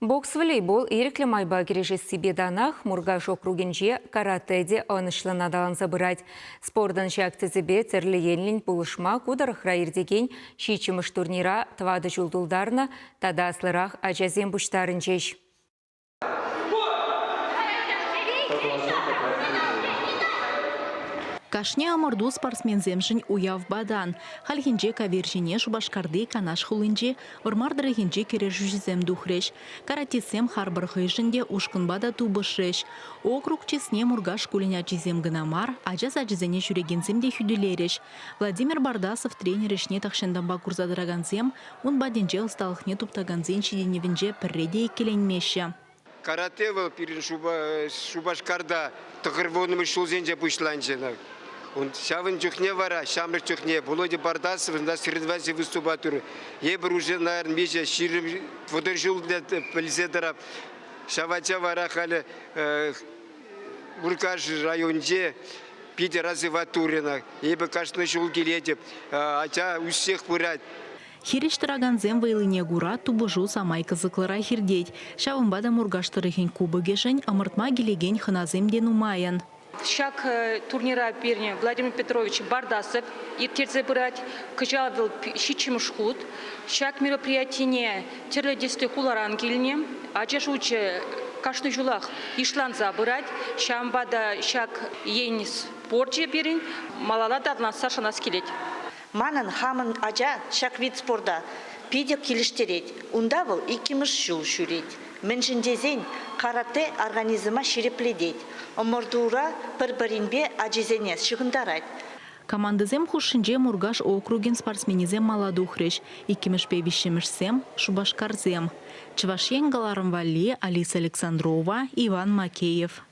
Бокс-волейбол иреклі майба кережес себе данах Мургаш округенже каратеде анышланадалан забырать. Спордан шактезебе церлиенлин пулышма кударых раирдеген шичимыш турнира твады жулдулдарна тада аслырах ажазем буштарын жеш. Кашне амырду спортсменземшін уяв бадан. Халхинже кавержине шубашкарды канаш хулынже, ормардыры хинже кережузем духреш. Каратисем харбар хыжынде ушкын бада тубышреш. Округ чесне Мургаш кулиня чизем гынамар, ажаз ажизене жүрегенземде хүділереш. Владимир Бардасов тренерешне тақшындамба курзадыраганзем, он баденже ысталықне туптаганзен шиденевенже пірреде екеленмеші. Карате был перед Шубашкарда, тахырвоным шулзенже пушланжена. Он шавын чухне вара, шамры чухне. Володя Бардасов на средвазе выступатуры. Ебр уже наверное меже ширим водоржул для полизедера. Шавача вара хали Уркаш районже пяти разы ватурина. Ебр каждый шул гилетеп, ача у всех пурать. Хирештыраганзем вейлыне гура тубыжу самай кызыклыра хирдеть. Шавымбада Мургаштырыхин кубыгешень амыртма гелеген хыназемден умаян. Шак турнира перне Владимир Петрович Бардасов иртерзе брать, кыжавил шичимшхут. Шак мероприятие терледесте хуларан гильне, ачашуче кашны жулах ишлан забырать. Шамбада шак енис спорте перен, малала давна сашана скелеть. Манын хамын ажа шак вид спорда пидек келіштерет. Унда был икимыш жул шүрет. Меншіндезен карате организма ширепледет. Омордура бір-бірінбе ажизенес шығындарад. Командызем хушинже Мургаш округен спортсменизем маладухреш. Икимыш певишемешсем Шубашкарзем. Чвашенгаларым Вали, Алиса Александрова, Иван Макеев.